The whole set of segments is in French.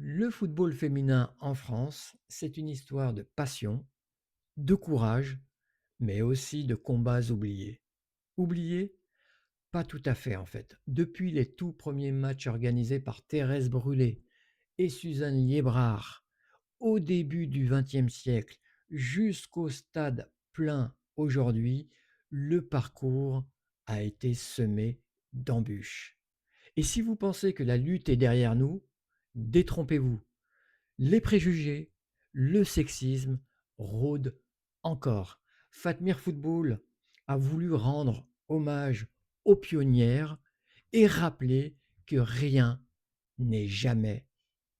Le football féminin en France, c'est une histoire de passion, de courage, mais aussi de combats oubliés. Oubliés? Pas tout à fait en fait. Depuis les tout premiers matchs organisés par Thérèse Brûlé et Suzanne Liébrard au début du XXe siècle jusqu'au stade plein aujourd'hui, le parcours a été semé d'embûches. Et si vous pensez que la lutte est derrière nous, détrompez-vous. Les préjugés, le sexisme rôdent encore. Fatmir Football a voulu rendre hommage aux pionnières et rappeler que rien n'est jamais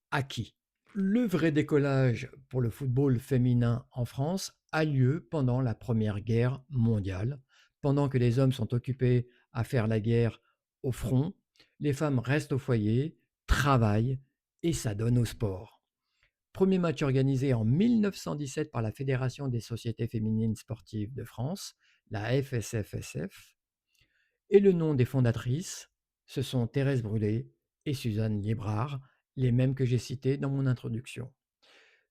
acquis. Le vrai décollage pour le football féminin en France a lieu pendant la Première Guerre mondiale. Pendant que les hommes sont occupés à faire la guerre au front, les femmes restent au foyer, travaillent et s'adonnent au sport. Premier match organisé en 1917 par la Fédération des sociétés féminines sportives de France, la FSFSF, et le nom des fondatrices, ce sont Thérèse Brûlé et Suzanne Liébrard, les mêmes que j'ai citées dans mon introduction.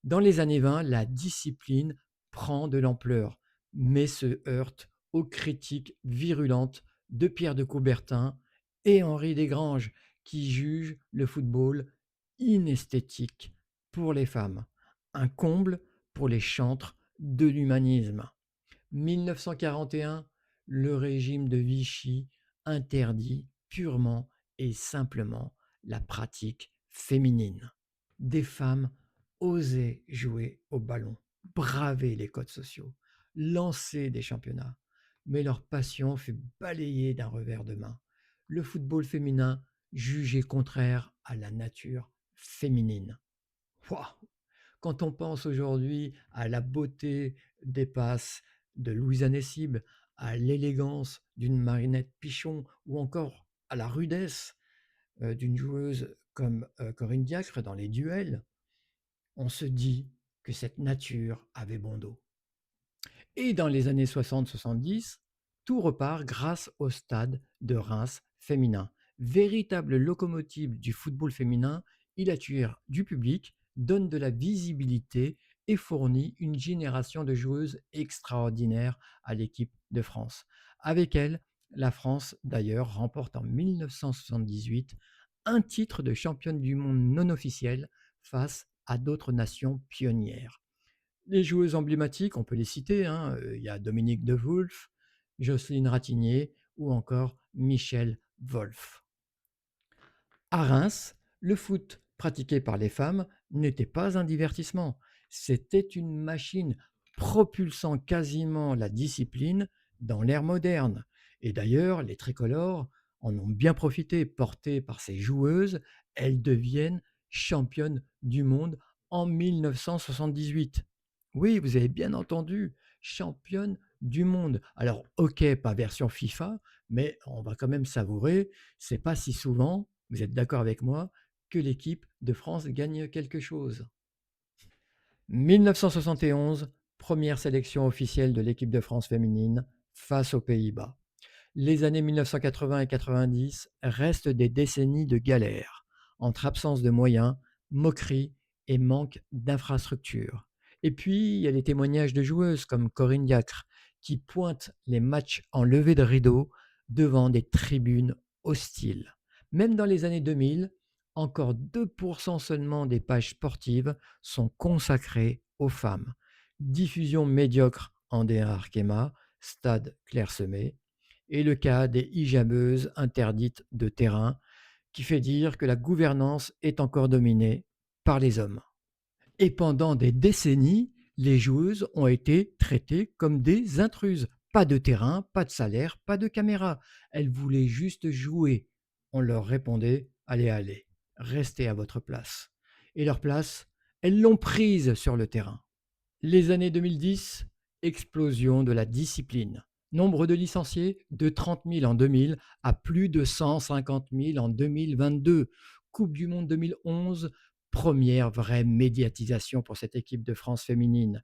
Dans les années 20, la discipline prend de l'ampleur, mais se heurte aux critiques virulentes de Pierre de Coubertin et Henri Desgranges, qui jugent le football inesthétique pour les femmes, un comble pour les chantres de l'humanisme. 1941, le régime de Vichy interdit purement et simplement la pratique féminine. Des femmes osaient jouer au ballon, braver les codes sociaux, lancer des championnats, mais leur passion fut balayée d'un revers de main. Le football féminin jugé contraire à la nature féminine. Wouah. Quand on pense aujourd'hui à la beauté des passes de Louisa Nessib, à l'élégance d'une Marinette Pichon ou encore à la rudesse d'une joueuse comme Corinne Diacre dans les duels, on se dit que cette nature avait bon dos. Et dans les années 60-70, tout repart grâce au stade de Reims féminin. Véritable locomotive du football féminin, il attire du public, donne de la visibilité et fournit une génération de joueuses extraordinaires à l'équipe de France. Avec elle, la France d'ailleurs remporte en 1978 un titre de championne du monde non officiel face à d'autres nations pionnières. Les joueuses emblématiques, on peut les citer, hein, il y a Dominique de Wulf, Jocelyne Ratignier ou encore Michel Wolf. À Reims, le foot pratiqué par les femmes n'était pas un divertissement, c'était une machine propulsant quasiment la discipline dans l'ère moderne. Et d'ailleurs, les tricolores en ont bien profité, portées par ces joueuses, elles deviennent championnes du monde en 1978. Oui, vous avez bien entendu, championne du monde. Alors, ok, pas version FIFA, mais on va quand même savourer, c'est pas si souvent, vous êtes d'accord avec moi, que l'équipe de France gagne quelque chose. 1971, première sélection officielle de l'équipe de France féminine face aux Pays-Bas. Les années 1980 et 90 restent des décennies de galère, entre absence de moyens, moqueries et manque d'infrastructures. Et puis, il y a les témoignages de joueuses comme Corinne Diacre, qui pointent les matchs en levée de rideau devant des tribunes hostiles. Même dans les années 2000, encore 2% seulement des pages sportives sont consacrées aux femmes. Diffusion médiocre en DRKMA, stade clairsemé, et le cas des hijabeuses interdites de terrain, qui fait dire que la gouvernance est encore dominée par les hommes. Et pendant des décennies, les joueuses ont été traitées comme des intruses. Pas de terrain, pas de salaire, pas de caméra. Elles voulaient juste jouer. On leur répondait: allez, allez, restez à votre place. Et leur place, elles l'ont prise sur le terrain. Les années 2010, explosion de la discipline. Nombre de licenciés de 30 000 en 2000 à plus de 150 000 en 2022. Coupe du Monde 2011, première vraie médiatisation pour cette équipe de France féminine.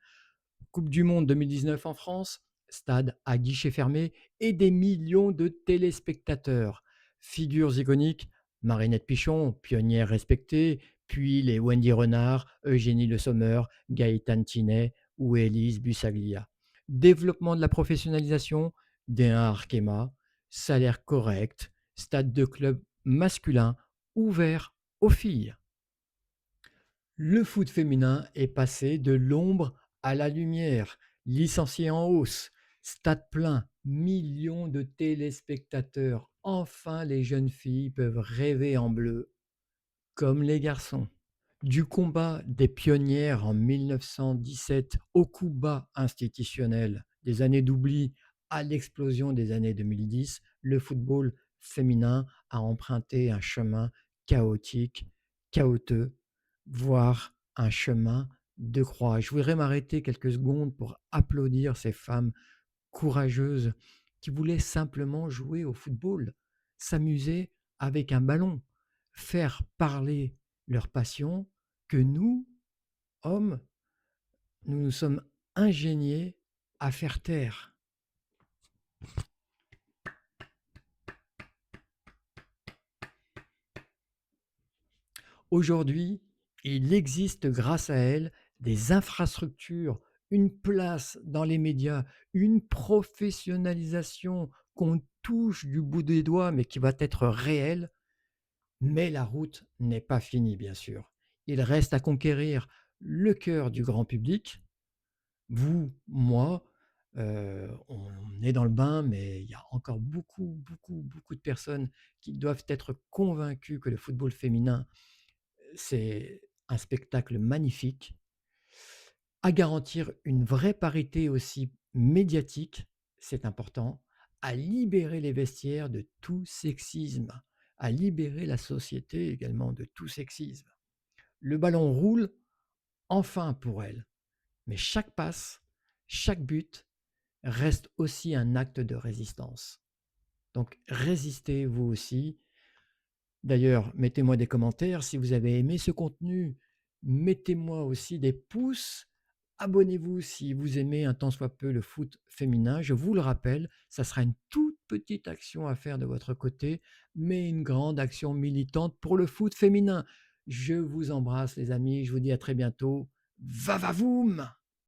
Coupe du Monde 2019 en France, stade à guichet fermé et des millions de téléspectateurs. Figures iconiques, Marinette Pichon, pionnière respectée, puis les Wendy Renard, Eugénie Le Sommer, Gaëtan Tinet ou Élise Bussaglia. Développement de la professionnalisation, D1 Arkema, salaire correct, stade de club masculin ouvert aux filles. Le foot féminin est passé de l'ombre à la lumière, licencié en hausse, stade plein, millions de téléspectateurs. Enfin, les jeunes filles peuvent rêver en bleu comme les garçons. Du combat des pionnières en 1917 au coup bas institutionnel, des années d'oubli à l'explosion des années 2010, le football féminin a emprunté un chemin chaotique, chaotique, voire un chemin de croix. Je voudrais m'arrêter quelques secondes pour applaudir ces femmes courageuses qui voulaient simplement jouer au football, s'amuser avec un ballon, faire parler leur passion que nous, hommes, nous nous sommes ingéniés à faire taire. Aujourd'hui, il existe grâce à elles des infrastructures, une place dans les médias, une professionnalisation qu'on touche du bout des doigts mais qui va être réelle. Mais la route n'est pas finie, bien sûr. Il reste à conquérir le cœur du grand public. Vous, moi, on est dans le bain, mais il y a encore beaucoup, beaucoup, beaucoup de personnes qui doivent être convaincues que le football féminin, c'est un spectacle magnifique. À garantir une vraie parité aussi médiatique, c'est important. À libérer les vestiaires de tout sexisme, à libérer la société également de tout sexisme. Le ballon roule enfin pour elle, mais chaque passe, chaque but reste aussi un acte de résistance. Donc résistez vous aussi. D'ailleurs, mettez-moi des commentaires si vous avez aimé ce contenu. Mettez-moi aussi des pouces. Abonnez-vous si vous aimez un tant soit peu le foot féminin. Je vous le rappelle, ça sera une toute petite action à faire de votre côté, mais une grande action militante pour le foot féminin. Je vous embrasse les amis, je vous dis à très bientôt. Va va voum!